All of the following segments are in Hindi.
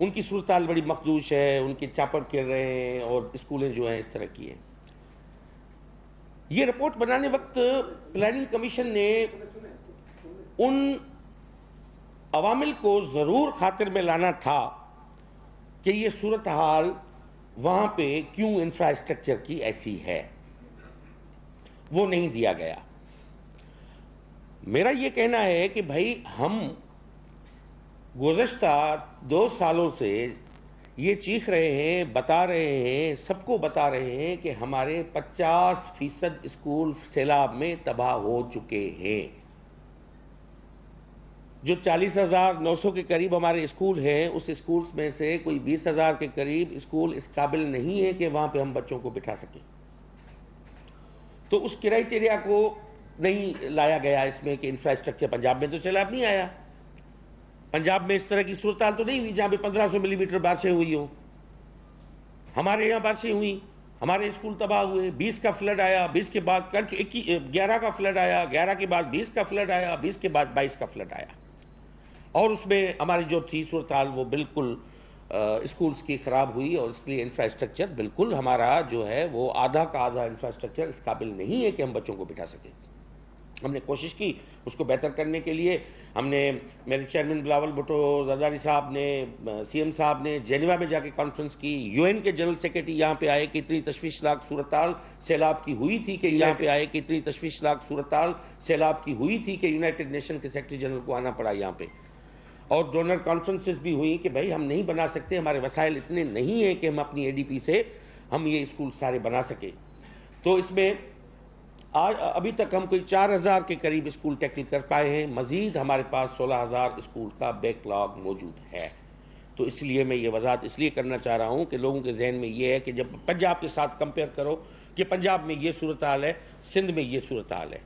उनकी सूरत हाल बड़ी मखदूश है, उनके चापड़ गिर रहे हैं और स्कूलें जो हैं इस तरह की हैं। ये रिपोर्ट बनाने वक्त प्लानिंग कमीशन ने उन अवामिल को ज़रूर खातिर में लाना था कि ये सूरत हाल वहाँ पे क्यों इंफ्रास्ट्रक्चर की ऐसी है, वो नहीं दिया गया। मेरा ये कहना है कि भाई हम गुज़श्ता 2 सालों से ये चीख रहे हैं, बता रहे हैं, सबको बता रहे हैं कि हमारे 50% स्कूल सैलाब में तबाह हो चुके हैं। जो 40,900 के करीब हमारे स्कूल हैं, उस स्कूल्स में से कोई 20,000 के करीब स्कूल इस काबिल नहीं है कि वहाँ पे हम बच्चों को बिठा सकें। तो उस क्राइटेरिया को नहीं लाया गया इसमें कि इंफ्रास्ट्रक्चर। पंजाब में तो सैलाब नहीं आया, पंजाब में इस तरह की सूरत हाल तो नहीं हुई जहाँ पे 1500 मिलीमीटर बारिशें हुई हो। हमारे यहाँ बारिशें हुई, हमारे स्कूल तबाह हुए। 20 का फ्लड आया, 20 के बाद कल 11 का फ्लड आया, 11 के बाद 20 का फ्लड आया, 20 के बाद 22 का फ्लड आया। और उसमें हमारी जो थी सूरत हाल वो बिल्कुल स्कूल्स की ख़राब हुई, और इसलिए इंफ्रास्ट्रक्चर बिल्कुल हमारा जो है वो आधा का आधा इंफ्रास्ट्रक्चर इस काबिल नहीं है कि हम बच्चों को बिठा सकें। हमने कोशिश की उसको बेहतर करने के लिए। हमने, मेरे चेयरमैन बिलावल भुट्टो जरदारी साहब ने, सीएम साहब ने जेनेवा में जाके कॉन्फ्रेंस की। यूएन के जनरल सेक्रेटरी यहाँ पे आए कि इतनी तशवीशनाक सूरत हाल सैलाब की हुई थी कि यहाँ पे आए कि इतनी तशवीशनाक सूरत हाल सैलाब की हुई थी कि यूनाइटेड नेशन के सेक्रेटरी जनरल को आना पड़ा यहाँ पे। और डोनर कॉन्फ्रेंसेस भी हुई कि भाई हम नहीं बना सकते, हमारे वसाइल इतने नहीं हैं कि हम अपनी एडीपी से हम ये स्कूल सारे बना सके। तो इसमें आज अभी तक हम कोई 4,000 के करीब स्कूल टैकल कर पाए हैं। मज़ीद हमारे पास 16,000 स्कूल का बैकलॉग मौजूद है। तो इसलिए मैं ये वजाहत इसलिए करना चाह रहा हूँ कि लोगों के जहन में ये है कि जब पंजाब के साथ कंपेयर करो कि पंजाब में ये सूरत हाल है, सिंध में ये सूरत हाल है।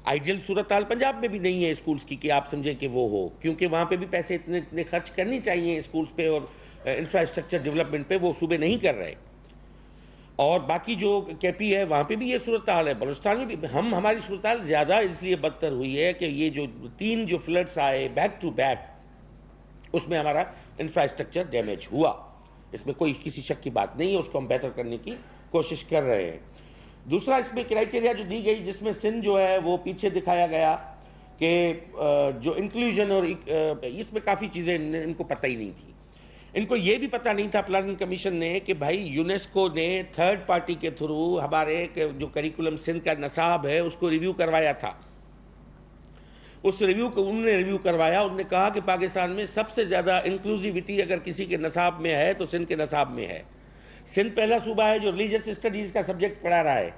आइडियल सूरत हाल पंजाब में भी नहीं है स्कूल्स की कि आप समझें कि वो हो, क्योंकि वहाँ पे भी पैसे इतने खर्च करने चाहिए स्कूल्स पे और इंफ्रास्ट्रक्चर डेवलपमेंट पे, वो सूबे नहीं कर रहे। और बाकी जो केपी है वहाँ पे भी ये सूरत हाल है, बलूचिस्तान में भी। हमारी सूरत हाल ज़्यादा इसलिए बदतर हुई है कि ये जो 3 जो फ्लड्स आए बैक टू बैक, उसमें हमारा इंफ्रास्ट्रक्चर डैमेज हुआ। इसमें कोई किसी शक की बात नहीं है, उसको हम बेहतर करने की कोशिश कर रहे हैं। दूसरा, इसमें क्राइटेरिया जो दी गई जिसमें सिंध जो है वो पीछे दिखाया गया कि जो इंक्लूजन और इसमें काफ़ी चीज़ें इनको पता ही नहीं थी। इनको ये भी पता नहीं था प्लानिंग कमीशन ने कि भाई यूनेस्को ने थर्ड पार्टी के थ्रू हमारे जो करिकुलम सिंध का नसाब है उसको रिव्यू करवाया था। उस रिव्यू को उन्होंने रिव्यू करवाया, उन्होंने कहा कि पाकिस्तान में सबसे ज़्यादा इंक्लूसिविटी अगर किसी के नसाब में है तो सिंध के नसाब में है। सिंध पहला सूबा है जो रिलीजियस स्टडीज़ का सब्जेक्ट पढ़ा रहा है।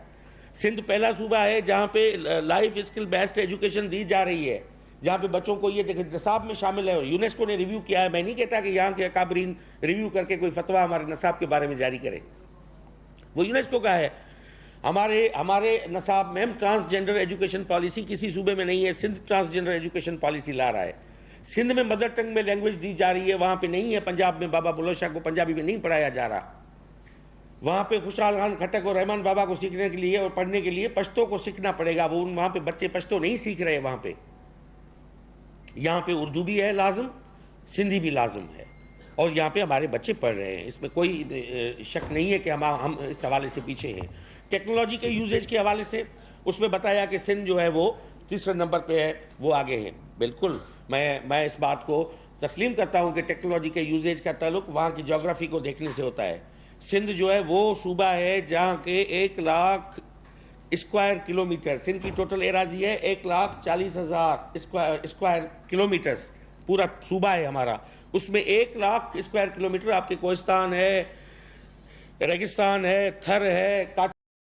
सिंध पहला सूबा है जहाँ पे लाइफ स्किल बेस्ड एजुकेशन दी जा रही है, जहाँ पे बच्चों को ये नसाब में शामिल है। और यूनेस्को ने रिव्यू किया है। मैं नहीं कहता कि यहाँ के अकाबरीन रिव्यू करके कोई फतवा हमारे नसाब के बारे में जारी करे, वो यूनेस्को का है। हमारे नसाब में हम ट्रांसजेंडर एजुकेशन पॉलिसी किसी सूबे में नहीं है। सिंध ट्रांसजेंडर एजुकेशन पॉलिसी ला रहा है। सिंध में मदर टंग में लैंग्वेज दी जा रही है, वहाँ पर नहीं है। पंजाब में बाबा बुल्ला शाह को पंजाबी में नहीं पढ़ाया जा रहा। वहाँ पे खुशहाल खान खट्टक और रहमान बाबा को सीखने के लिए और पढ़ने के लिए पश्तो को सीखना पड़ेगा। वो वहाँ पे बच्चे पश्तो नहीं सीख रहे वहाँ पे। यहाँ पे उर्दू भी है लाजम, सिंधी भी लाजम है, और यहाँ पे हमारे बच्चे पढ़ रहे हैं। इसमें कोई शक नहीं है कि हम इस हवाले से पीछे हैं। टेक्नोलॉजी के यूजेज के हवाले से उसमें बताया कि सिंध जो है वो 3रे नंबर पे है, वो आगे हैं। बिल्कुल मैं इस बात को तस्लीम करता हूँ कि टेक्नोलॉजी के यूजेज का ताल्लुक वहाँ की जोग्राफी को देखने से होता है। सिंध जो है वो सूबा है जहाँ के 1 लाख स्क्वायर किलोमीटर, सिंध की टोटल एराजी है 1,40,000 स्क्वायर किलोमीटर्स, पूरा सूबा है हमारा। उसमें 1 लाख स्क्वायर किलोमीटर आपके कोहिस्तान है, रेगिस्तान है, थर है,